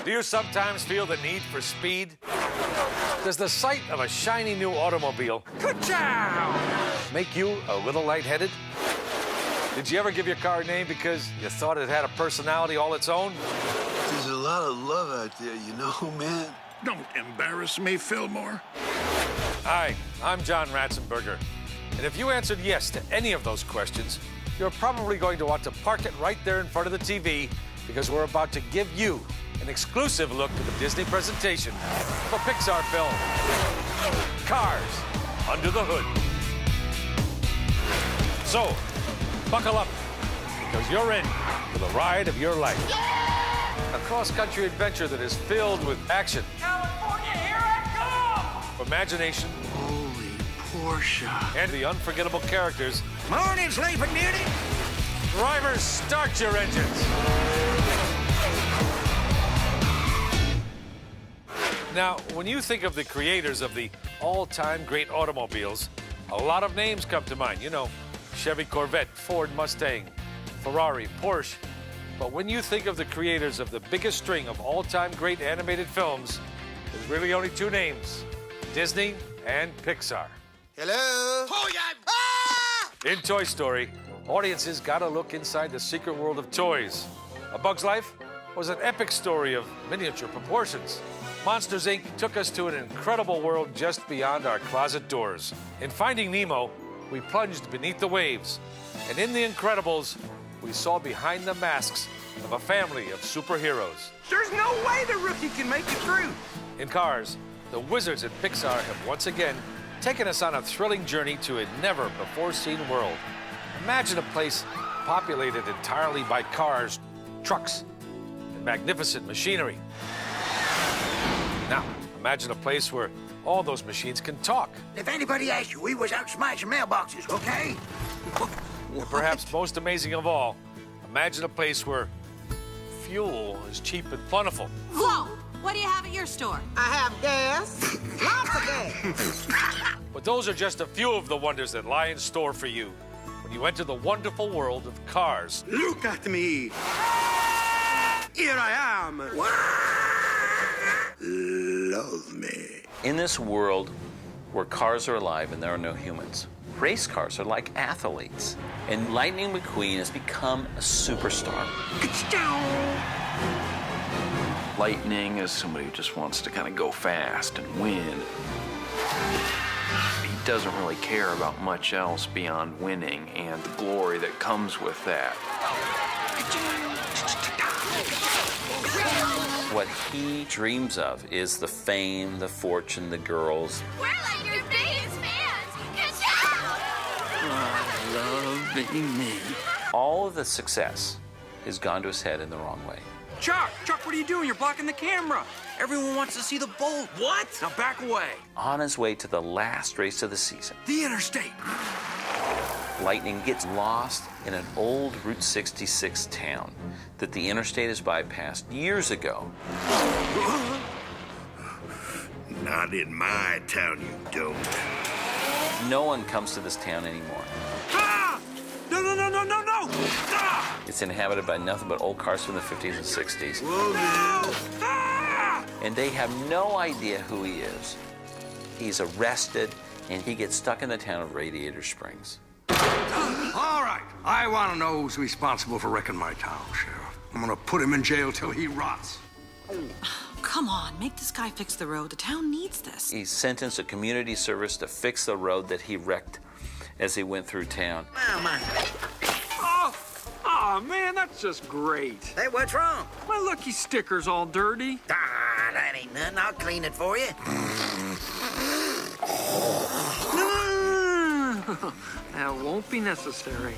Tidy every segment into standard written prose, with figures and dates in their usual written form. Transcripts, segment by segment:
Do you sometimes feel the need for speed? Does the sight of a shiny new automobile make you a little lightheaded? Did you ever give your car a name because you thought it had a personality all its own? There's a lot of love out there, you know, man. Don't embarrass me, Fillmore. Hi, I'm John Ratzenberger. And if you answered yes to any of those questions, you're probably going to want to park it right there in front of the TV because we're about to give you an exclusive look at the Disney presentation of a Pixar film, Cars Under the Hood. So, buckle up, because you're in for the ride of your life. A cross-country adventure that is filled with action, California, here I come! imagination, Holy Porsche. and the unforgettable characters. Morning, Sleeping Beauty. Drivers, start your engines. Now, when you think of the creators of the all-time great automobiles, a lot of names come to mind. You know, Chevy Corvette, Ford Mustang, Ferrari, Porsche. But when you think of the creators of the biggest string of all-time great animated films, there's really only two names, Disney and Pixar. Hello? Oh, yeah. In Toy Story, audiences got a look inside the secret world of toys. A Bug's Life was an epic story of miniature proportions. Monsters, Inc. took us to an incredible world just beyond our closet doors. In Finding Nemo, we plunged beneath the waves. And in The Incredibles, we saw behind the masks of a family of superheroes. There's no way the rookie can make it through. In Cars, the wizards at Pixar have once again taken us on a thrilling journey to a never-before-seen world. Imagine a place populated entirely by cars, trucks, and magnificent machinery. Now, imagine a place where all those machines can talk. If anybody asks you, we was out smashing mailboxes, okay? And perhaps most amazing of all, imagine a place where fuel is cheap and plentiful. Whoa! What do you have at your store? I have gas. Lots of gas. But those are just a few of the wonders that lie in store for you when you enter the wonderful world of cars. Look at me. Here I am. Love me. In this world where cars are alive and there are no humans, race cars are like athletes. And Lightning McQueen has become a superstar. Lightning is somebody who just wants to kind of go fast and win. He doesn't really care about much else beyond winning and the glory that comes with that. What he dreams of is the fame, the fortune, the girls. We're like your biggest fans! Loving me. All of the success has gone to his head in the wrong way. Chuck, what are you doing? You're blocking the camera. Everyone wants to see the bolt. What? Now back away. On his way to the last race of the season, The interstate. Lightning gets lost in an old Route 66 town that the interstate has bypassed years ago. Not in my town, you don't. No one comes to this town anymore. Ah! No! Ah! It's inhabited by nothing but old cars from the 50s and 60s. No! Ah! And they have no idea who he is. He's arrested, and he gets stuck in the town of Radiator Springs. All right, I want to know who's responsible for wrecking my town, Sheriff. I'm gonna put him in jail till he rots. Come on, make this guy fix the road. The town needs this. He's sentenced to community service to fix the road that he wrecked as he went through town. Oh, man, that's just great. Hey, what's wrong? My lucky sticker's all dirty. Ah, that ain't nothing. I'll clean it for you. That won't be necessary.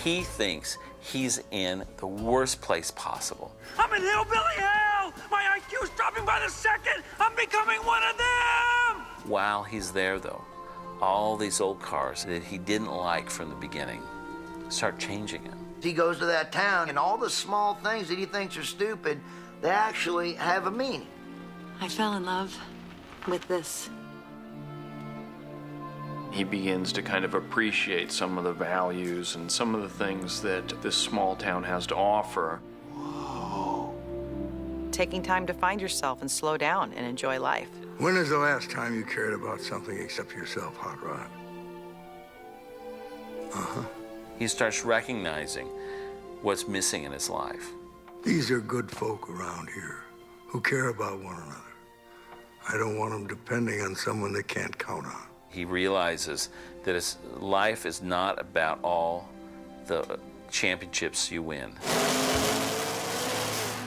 He thinks he's in the worst place possible. I'm in hillbilly hell! My IQ's dropping by the second! I'm becoming one of them! While he's there, though, all these old cars that he didn't like from the beginning start changing him. He goes to that town, and all the small things that he thinks are stupid, they actually have a meaning. I fell in love with this. He begins to kind of appreciate some of the values and some of the things that this small town has to offer. taking time to find yourself and slow down and enjoy life. When is the last time you cared about something except yourself, Hot Rod? He starts recognizing what's missing in his life. These are good folk around here who care about one another. I don't want them depending on someone they can't count on. He realizes that his life is not about all the championships you win.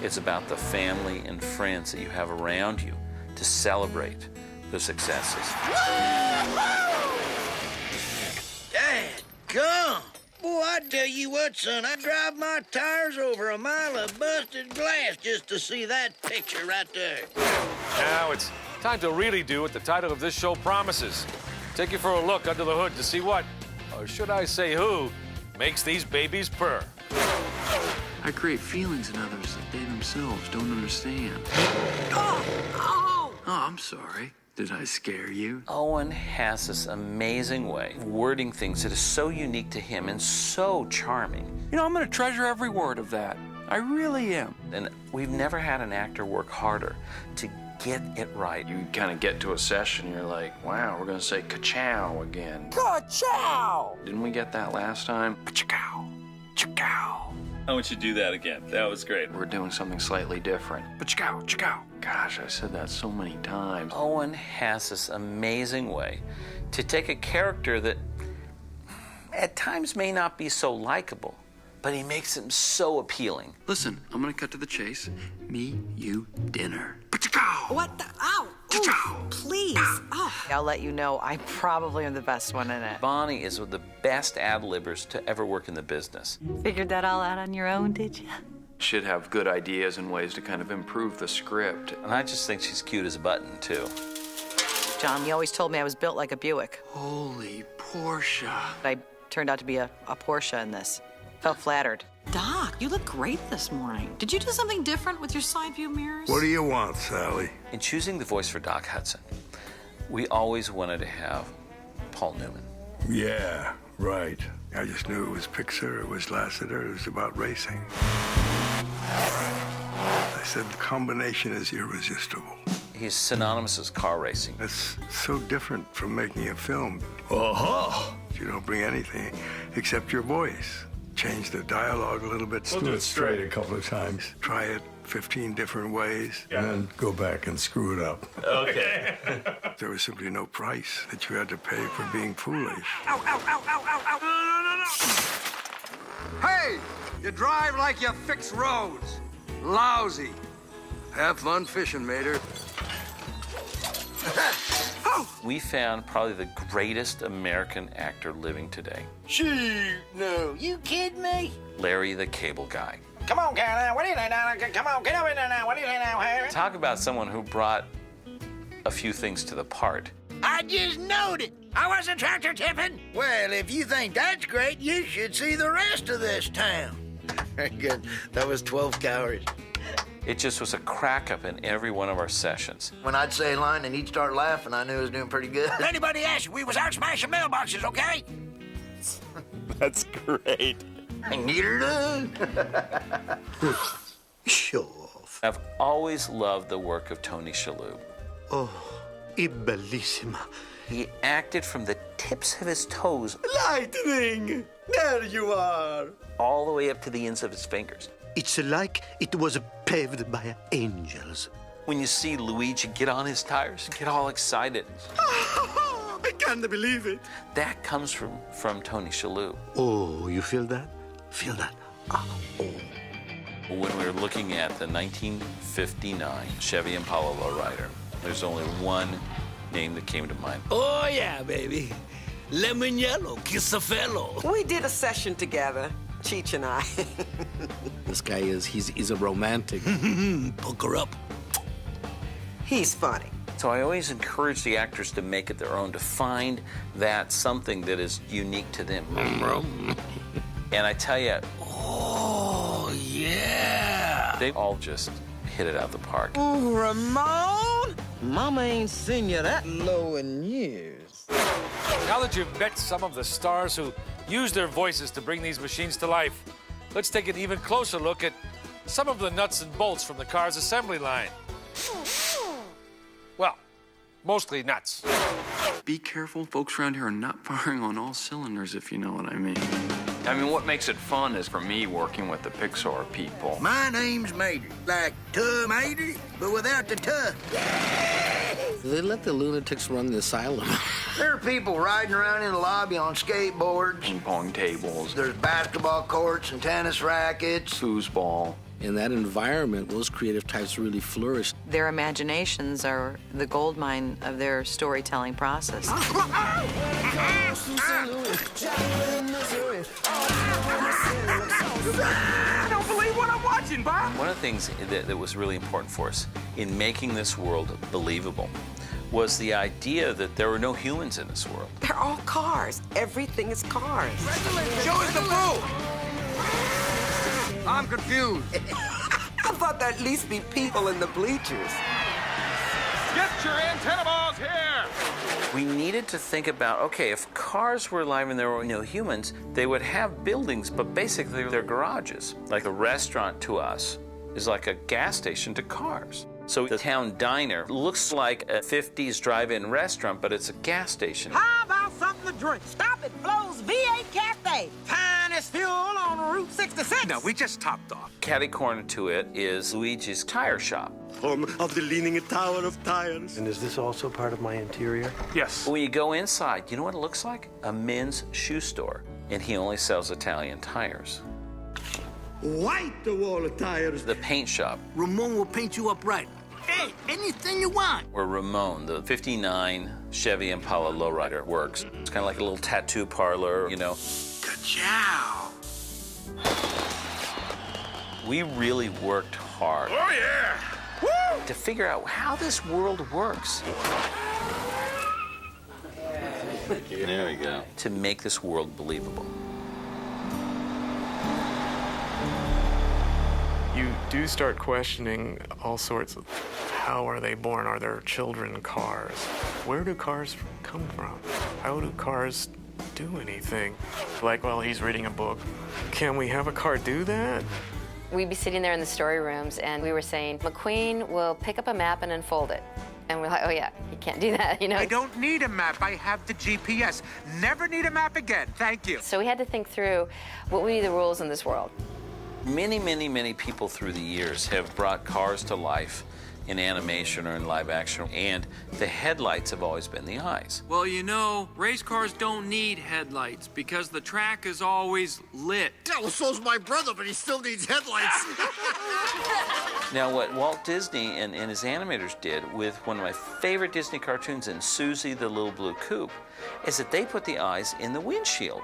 It's about the family and friends that you have around you to celebrate the successes. Dadgum! Boy, I tell you what, son, I drive my tires over a mile of busted glass just to see that picture right there. Now it's time to really do what the title of this show promises. Take you for a look under the hood to see what, or should I say who, makes these babies purr. I create feelings in others that they themselves don't understand. Oh! Oh, I'm sorry. Did I scare you? Owen has this amazing way of wording things that is so unique to him and so charming. You know, I'm going to treasure every word of that. I really am. And we've never had an actor work harder to get it right. You kind of get to a session, you're like, wow, we're going to say ka-chow again. Ka-chow! Didn't we get that last time? Ka-chow. Cha-chow. I want you to do that again. That was great. We're doing something slightly different. Cha-chow, cha-chow. Gosh, I said that so many times. Owen has this amazing way to take a character that at times may not be so likable, but he makes him so appealing. Listen, I'm going to cut to the chase. Me, you, dinner. What the? Ow! Ooh, please. Oh. I'll let you know I probably am the best one in it. Bonnie is one of the best ad-libbers to ever work in the business. Figured that all out on your own, did you? Should have good ideas and ways to kind of improve the script. And I just think she's cute as a button, too. John, you always told me I was built like a Buick. Holy Portia. I turned out to be a Porsche in this. Felt flattered. Doc, you look great this morning. Did you do something different with your side view mirrors? What do you want, Sally? In choosing the voice for Doc Hudson, we always wanted to have Paul Newman. Yeah, right. I just knew it was Pixar, it was Lasseter, it was about racing. I said the combination is irresistible. He's synonymous with car racing. That's so different from making a film. Uh-huh. You don't bring anything except your voice. Change the dialogue a little bit. We'll do it straight a couple of times. Try it 15 different ways, and then go back and screw it up. Okay. There was simply no price that you had to pay for being foolish. Ow, ow, ow, ow, ow, ow. No. Hey! You drive like you fix roads. Lousy. Have fun fishing, Mater. We found probably the greatest American actor living today. Shoot, no. You kidding me? Larry the Cable Guy. Come on, Caroline. What do you say now? Come on, get over there now. What do you say now, Harry? Talk about someone who brought a few things to the part. I just knowed it. I wasn't tractor tipping. Well, if you think that's great, you should see the rest of this town. Very good. That was 12 calories. It just was a crack up in every one of our sessions. When I'd say a line and he'd start laughing, I knew I was doing pretty good. If anybody asks, we was out smashing mailboxes, okay? That's great. Neither done. Show off. I've always loved the work of Tony Shalhoub. Oh, è bellissima. He acted from the tips of his toes Lightning! There you are. all the way up to the ends of his fingers. It's like it was paved by angels. When you see Luigi get on his tires and get all excited, I can't believe it. that comes from Tony Shalhoub. Oh, you feel that? Feel that? Ah, oh. When we were looking at the 1959 Chevy Impala lowrider, there's only one name that came to mind. Oh, yeah, baby. Lemon yellow, kiss a fellow. We did a session together, Cheech and I. This guy he's a romantic. Poke her up. He's funny. So I always encourage the actors to make it their own, to find that something that is unique to them. And I tell you, Oh, yeah. they all just hit it out of the park. Ooh, Ramon! Mama ain't seen you that low in years. Now that you've met some of the stars who use their voices to bring these machines to life, let's take an even closer look at some of the nuts and bolts from the car's assembly line. Well, mostly nuts. Be careful, folks around here are not firing on all cylinders, if you know what I mean. I mean, what makes it fun is for me working with the Pixar people. My name's Mater, like Tuh Mater, but without the tuh. They let the lunatics run the asylum. There are people riding around in the lobby on skateboards. Ping pong tables, There's basketball courts and tennis rackets. foosball. In that environment, those creative types really flourish. Their imaginations are the gold mine of their storytelling process. I don't believe what I'm watching, Bob. One of the things that was really important for us in making this world believable was the idea that there were no humans in this world. They're all cars. Everything is cars. Show us the food. I'm confused. I thought there'd at least be people in the bleachers. Get your antenna balls here. We needed to think about, okay, if cars were alive and there were no humans, they would have buildings, but basically they're garages. Like a restaurant to us is like a gas station to cars. So the town diner looks like a 50s drive-in restaurant, but it's a gas station. How about something to drink? Stop at Flo's V8 Cafe. Finest fuel on Route 66. No, we just topped off. Catty corner to it is Luigi's Tire Shop. Home of the Leaning Tower of Tires. And is this also part of my interior? Yes. When you go inside, you know what it looks like? A men's shoe store. And he only sells Italian tires. White the wall of tires. The paint shop, Ramon will paint you up right. Hey, anything you want. where Ramon, the 59 Chevy Impala lowrider, works. It's kind of like a little tattoo parlor, you know. Ka-chow. We really worked hard. Oh, yeah. Woo! To figure out how this world works. There we go. To make this world believable. You do start questioning all sorts of how are they born? Are their children cars? Where do cars come from? How do cars do anything? Like, well, he's reading a book. Can we have a car do that? We'd be sitting there in the story rooms and we were saying, McQueen will pick up a map and unfold it. And we're like, oh yeah, you can't do that, you know? I don't need a map. I have the GPS. Never need a map again. Thank you. So we had to think through what would be the rules in this world. Many, many, many people through the years have brought cars to life in animation or in live action, and the headlights have always been the eyes. Well, you know, race cars don't need headlights because the track is always lit. Yeah, well, so's my brother, but he still needs headlights. Now, what Walt Disney and his animators did with one of my favorite Disney cartoons in Susie the Little Blue Coupe is that they put the eyes in the windshield.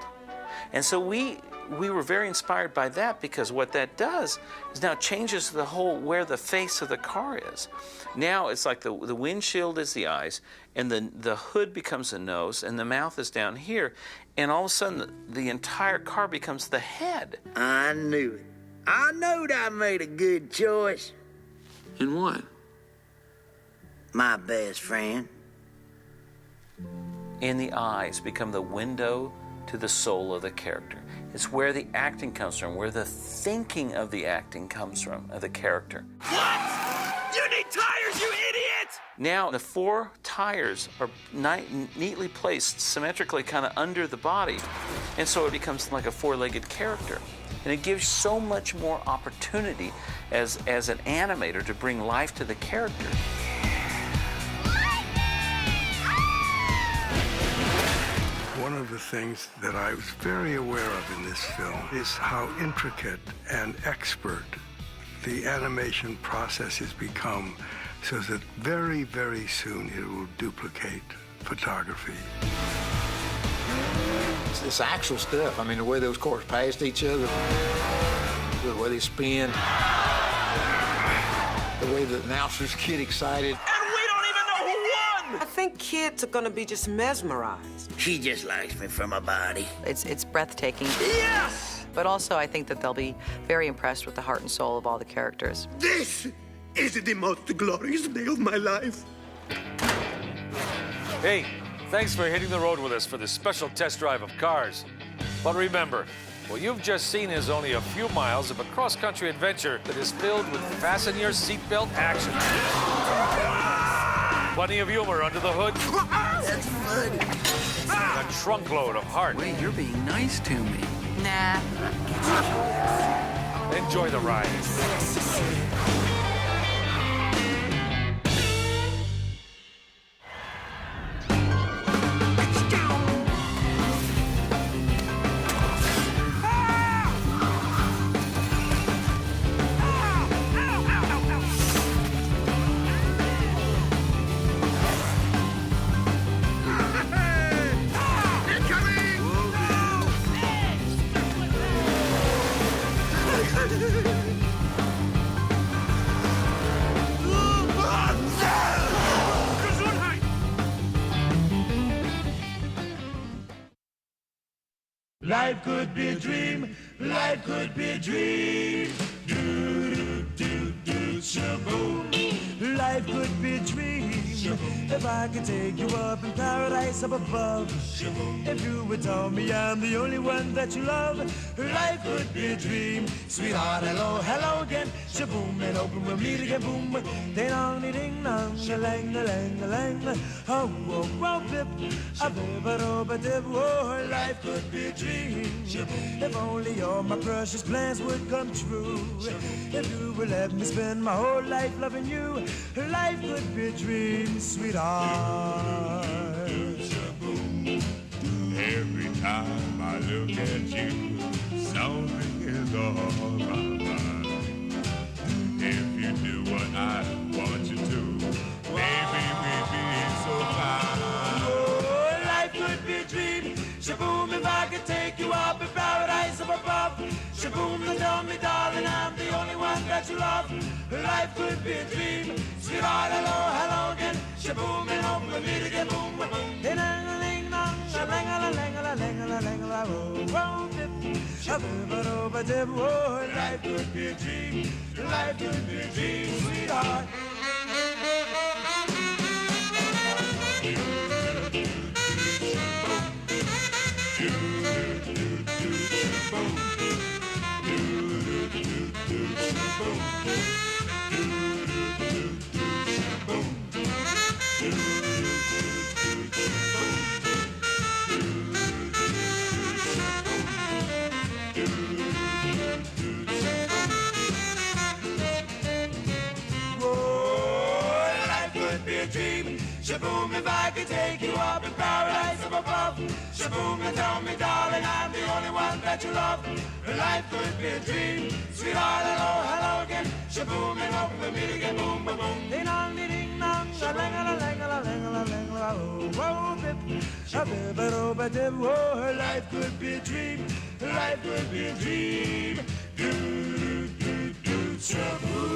And so we were very inspired by that, because what that does is now changes the whole where the face of the car is. Now it's like the windshield is the eyes, and the hood becomes the nose, and the mouth is down here, and all of a sudden the entire car becomes the head. I knew it. I knowed I made a good choice. In what? My best friend. And the eyes become the window to the soul of the character. It's where the acting comes from, where the thinking of the acting comes from, of the character. What? You need tires, you idiot! Now, the 4 tires are neatly placed symmetrically kind of under the body, and so it becomes like a 4-legged character. And it gives so much more opportunity as an animator to bring life to the character. One of the things that I was very aware of in this film is how intricate and expert the animation process has become, so that very, very soon it will duplicate photography. It's actual stuff. I mean, the way those cars passed each other, the way they spin, the way the announcers get excited. I think kids are gonna be just mesmerized. She just likes me for my body. It's breathtaking. Yes! But also, I think that they'll be very impressed with the heart and soul of all the characters. This is the most glorious day of my life. Hey, thanks for hitting the road with us for this special test drive of Cars. But remember, What you've just seen is only a few miles of a cross-country adventure that is filled with fasten your seatbelt action. Plenty of humor under the hood. That's funny. And a trunkload of heart. Wait, you're being nice to me. Nah. Enjoy the ride. Life could be a dream. Life could be a dream. Do, do, do, do, shaboom. Life could be a dream. If I could take you up in paradise up above. If you would tell me I'm the only one that you love. Life could be a dream. Sweetheart, hello, hello again. Shaboom, and open we'll meet again. Boom. Ding dong, ding dong, a lang, a lang, a lang. Oh, whoa, whoa, bip. A bip, a dip. Oh, life could be a dream. If only all my precious plans would come true. If you would let me spend my whole life loving you. Life could be a dream, sweetheart. Every time I look at you, something is on my mind. If you do what I want you to, baby, we'd be so fine. Oh, life could be a dream. Shaboom, if I could take you up in paradise up above. Shaboom, tell me, darling, I'm the only one that you love. Life could be a dream. Sweetheart, hello, hello again. Shaboom, and hope we meet again. Boom, boom. Ding-a-ling-dong, a-lang-a-lang-a-lang-a-lang-a-lang-a-lang. Oh, dip, oh, life could be a dream. Life could be a dream, sweetheart. Shaboom, if I could take you up in paradise up above. Shaboom, and tell me, darling, I'm the only one that you love. Life could be a dream. Sweetheart, hello, hello again. Shaboom, and hope we meet again. Boom, boom, boom. Ding dong, ding dong, a lang a lang a lang a lang a oh, bip, a bip, a dip, oh, life could be a dream. Life could be a dream. Do, do, do, shaboom.